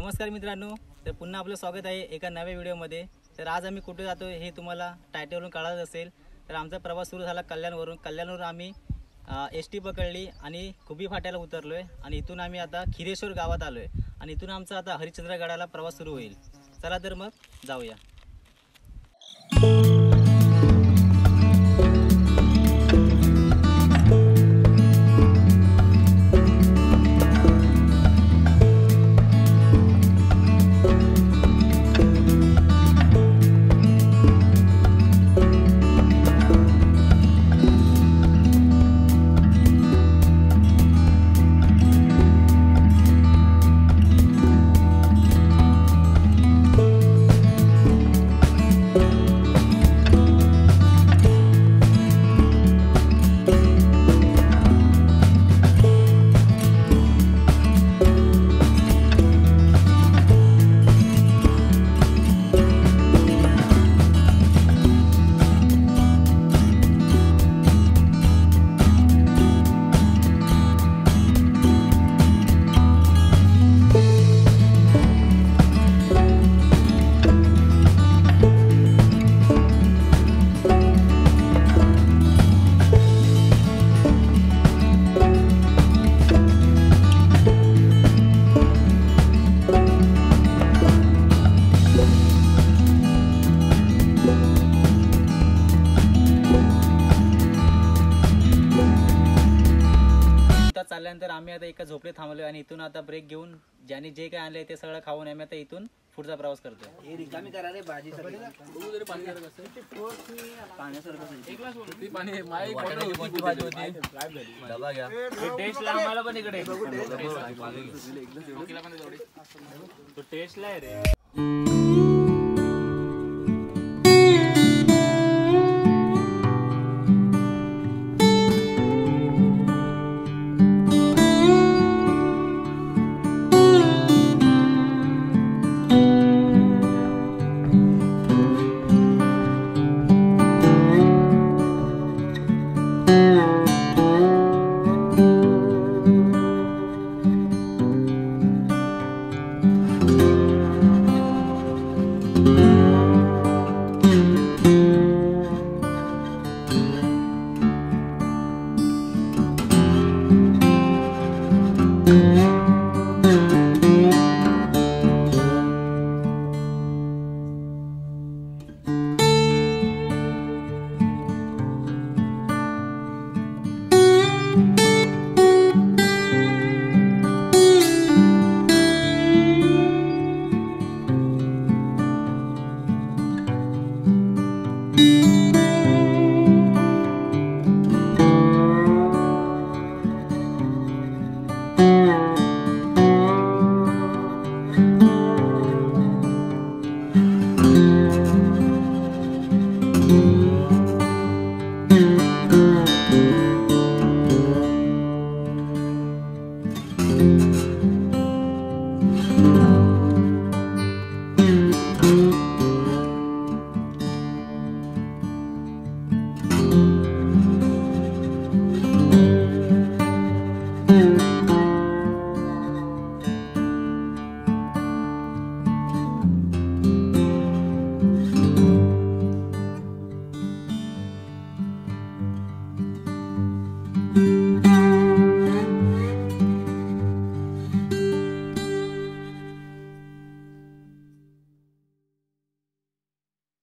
नमस्कार मित्रांनो, तर पुन्हा आपलं स्वागत आहे एका नव्या व्हिडिओमध्ये। तर आज आम्ही कुठे जातो हे तुम्हाला टायटलवरून कळालं असेल। तर आमचा प्रवास सुरू झाला कल्याणवरून आम्ही एसटी पकडली आणि खुबी फाट्याला उतरलोय आणि इथून आम्ही आता खिरेश्वर गावात आलोय आणि इथून आमचा आता हरिश्चंद्रगडाला प्रवास सुरू होईल। चला तर मग जाऊया। चालल्यानंतर आम्ही आता एका झोपडीत थांबलोय आणि इथून आता ब्रेक घेऊन ज्यांनी जे काय आणले ते सगळं खाऊन आम्ही आता इथून पुढचा प्रवास करतोय। हे रिकामी करा रे भाजी सगळी बघू जरी पाणी जरा कसं पाण्यासारखं एक ग्लास होती पाणी माई बॉटल होती भाजी होती गायब झाली डबा घ्या टेस्ट ला आम्हाला पण इकडे तो टेस्ट ला आहे रे।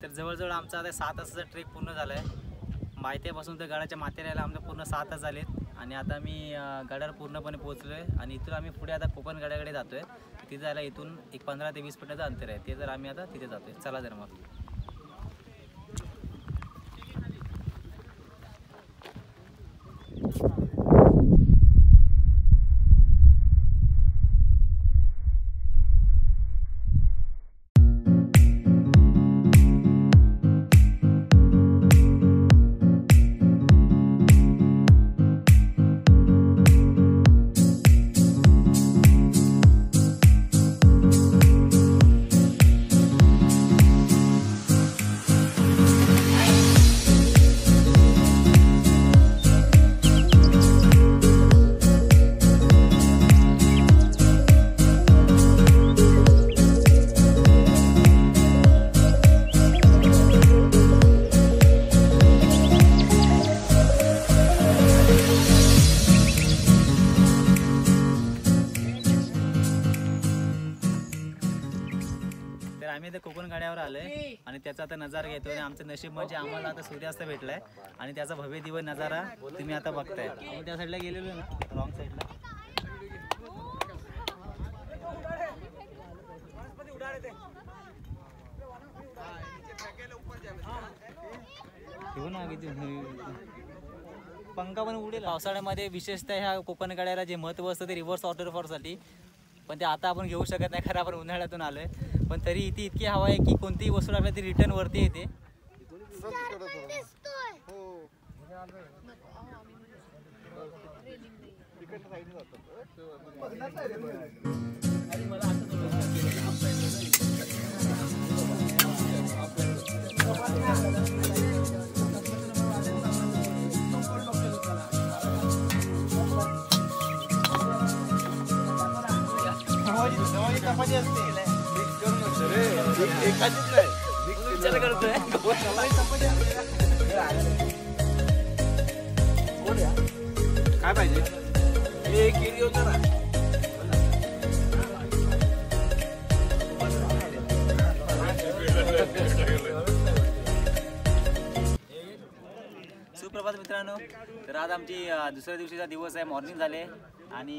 तर जवळजवळ आमचा आता 7 तासाचा ट्रेक पूर्ण झाला आहे। माहितीपासून तर गडाच्या माथ्याला यायला आमचं पूर्ण 7 तास झालेत आणि आता मी गडावर पूर्णपणे पोहोचलो आहे आणि इथून आम्ही पुढे आता कोकण गडाकडे जातो आहे। तिथे जायला इथून एक 15 ते 20 मिनिटाचं अंतर आहे, ते जर आम्ही आता तिथे जातो आहे। चला जर मग आम्ही इथे कोकण गाड्यावर आलोय आणि त्याचा आता नजारा घेतोय आणि आमचं नशीब म्हणजे आम्हाला आता सूर्यास्त भेटलाय आणि त्याचा भव्य दिव्य नजारा तुम्ही आता बघताय. आम्ही त्या साईडला गेलेलो ना, रॉंग साईडला. पंखा पण उडेल. पावसाळ्यामध्ये विशेषतः ह्या कोकण गाड्याला जे महत्त्व असतं ते रिव्हर्स वॉटरफॉलसाठी, पण ते आता आपण घेऊ शकत नाही कारण आपण उन्हाळ्यातून आलोय. पण तरी इथे इतकी हवा आहे की कोणतीही वस्तू आपल्याला ती रिटर्न वरती येते. काय पाहिजे सुप्रभात मित्रांनो. तर आज आमची दुसऱ्या दिवशीचा दिवस आहे. मॉर्निंग झाले आणि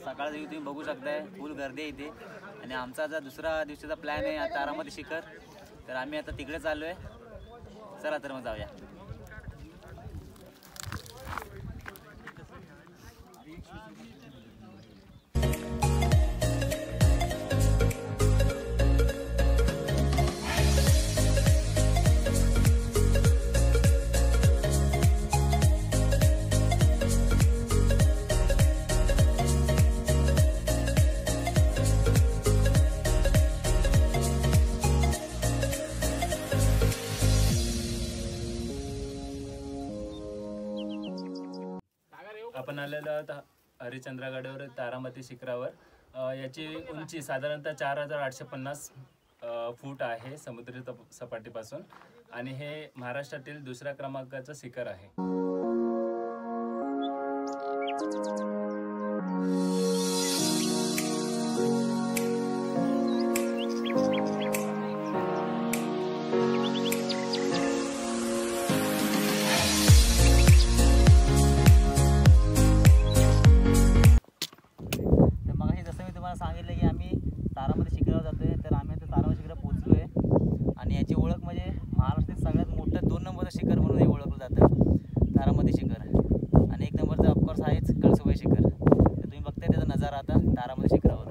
सकाळचा तुम्ही बघू शकताय फुल गर्दी आहे इथे. आणि आमचा जो दुसरा दिवशीचा प्लॅन आहे तारामती शिखर, तर आम्ही आता तिकडे चाललो आहे. चला तर मग जाऊया. आपण आलेलो आहोत हरिश्चंद्रगडावर तारामती शिखरावर. याची उंची साधारणतः 4850 फूट आहे समुद्री सपाटीपासून आणि हे महाराष्ट्रातील दुसऱ्या क्रमांकाचं शिखर आहे. सांगितलं की आम्ही तारामती शिखरावर जातोय. तर आम्ही आता तारामती शिखरावर पोहोचलोय आणि याची ओळख म्हणजे महाराष्ट्रात सगळ्यात मोठं 2 नंबरचं शिखर म्हणून हे ओळखलं जातं, तारामती शिखर. आणि 1 नंबरचं ऑफकोर्स आहेच कळसुबाई शिखर. तर तुम्ही बघताय त्याचा नजारा आता तारामती शिखरावर.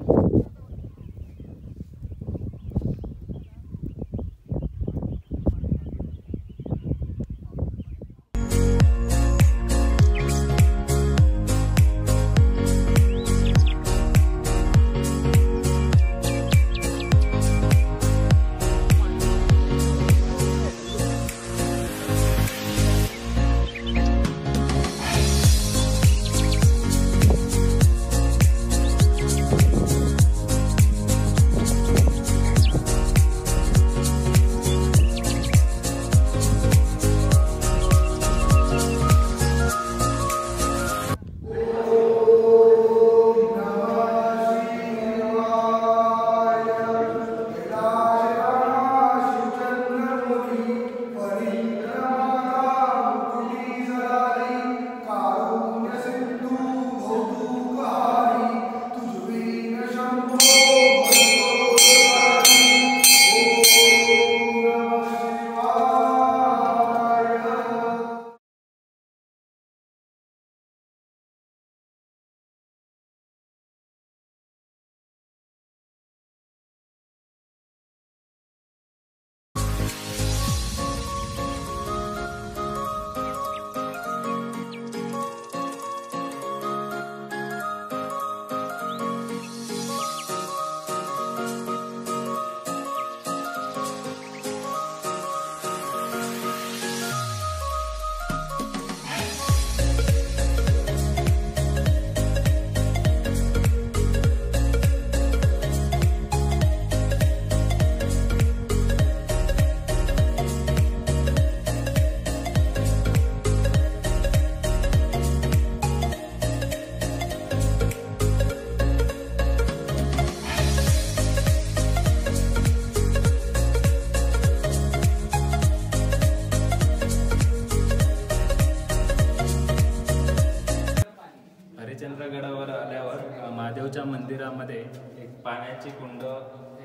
हरिश्चंद्रगडावर आल्यावर महादेवच्या मंदिरामध्ये एक पाण्याची कुंड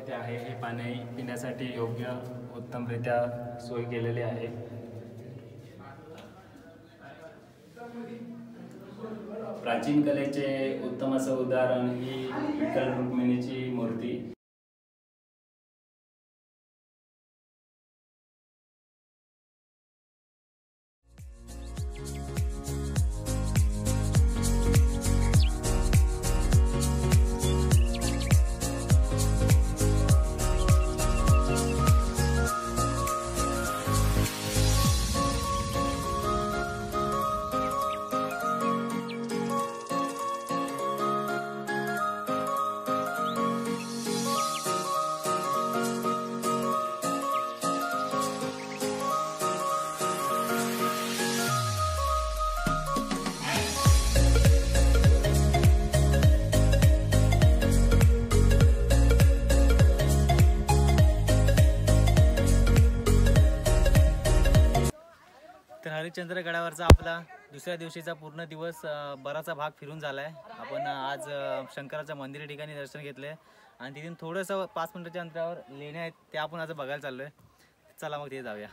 इथे आहे. हे पाणी पिण्यासाठी योग्य उत्तमरित्या सोय केलेली आहे. प्राचीन कलेचे उत्तम असं उदाहरण ही विठ्ठल रुक्मिणीची मूर्ती. तर हरिश्चंद्रगडावरचा आपला दुसऱ्या दिवशीचा पूर्ण दिवस बराचसा भाग फिरून झाला आहे. आपण आज शंकराच्या मंदिर ठिकाणी दर्शन घेतले आणि तिथून थोडंसं 5 मिनिटाच्या अंतरावर लेण्या आहेत, त्या आपण आज बघायला चाललो आहे. चला मग ते जाऊया.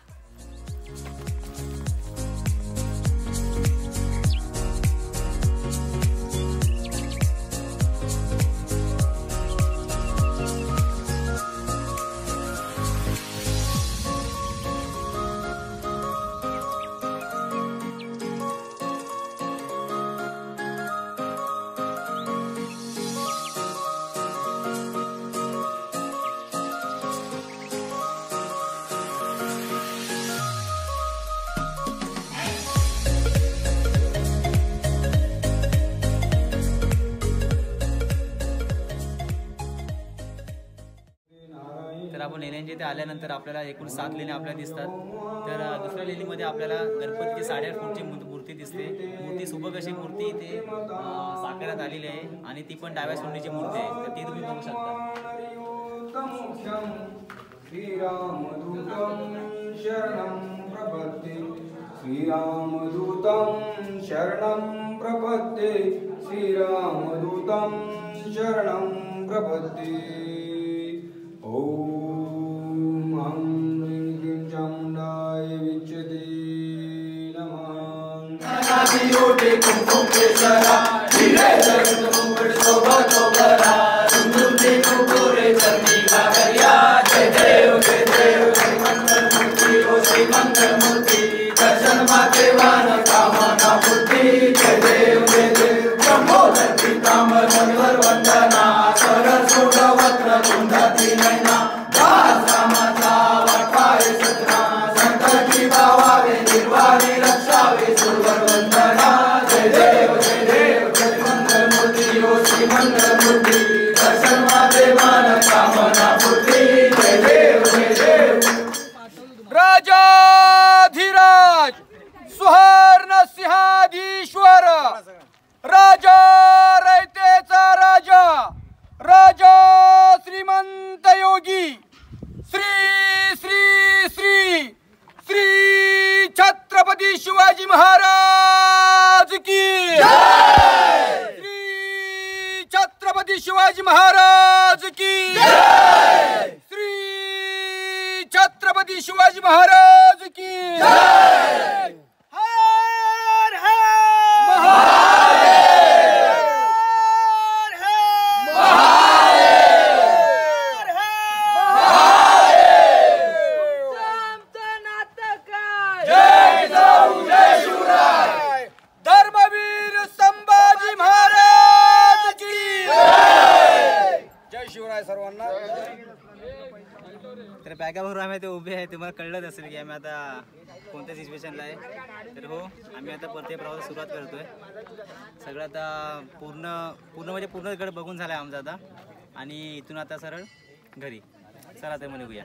तर आपण लेण्यांच्या इथे आल्यानंतर आपल्याला एकूण 7 लेण्या आपल्याला दिसतात. तर दुसऱ्या लेणीमध्ये आपल्याला गणपतीची 8.5 फूटची मूर्ती दिसते. मूर्ती सुबक अशी मूर्ती इथे साकारण्यात आलेली आहे आणि ती पण डाव्या सोंडीची मूर्ती आहे. तर ती तुम्ही बघू शकता. श्रीरामदूतं शरणं प्रपद्ये श्रीरामदूतं शरणं प्रपद्ये. ओम हम ह्रीं क्लीं चामुण्डाय विच्यते नमः. राजाधिराज सुवर्ण सिंहाधीश्वर राजा रयतेचा राजा राजा श्रीमंत योगी श्री श्री श्री श्री छत्रपती शिवाजी महाराज की जय. श्री छत्रपती शिवाजी महाराज की जय. श्री छत्रपती शिवाजी महाराज की जय. हर हर महादेव. हर हर महादेव. हर हर जय जाऊ जय शिवराय. धर्मवीर संभाजी महाराज की जय. जय शिवराय सर्वांना. तर बॅगा भरून आम्ही ते उभे आहे. तुम्हाला कळलंच असेल की आम्ही आता कोणत्या सिच्युएशनला आहे. तर हो, आम्ही आता परत प्रवास सुरुवात करतोय. सगळं आता पूर्ण गड बघून झाला आहे आमचा आता आणि इथून आता सरळ घरी. चला तर मग निघूया.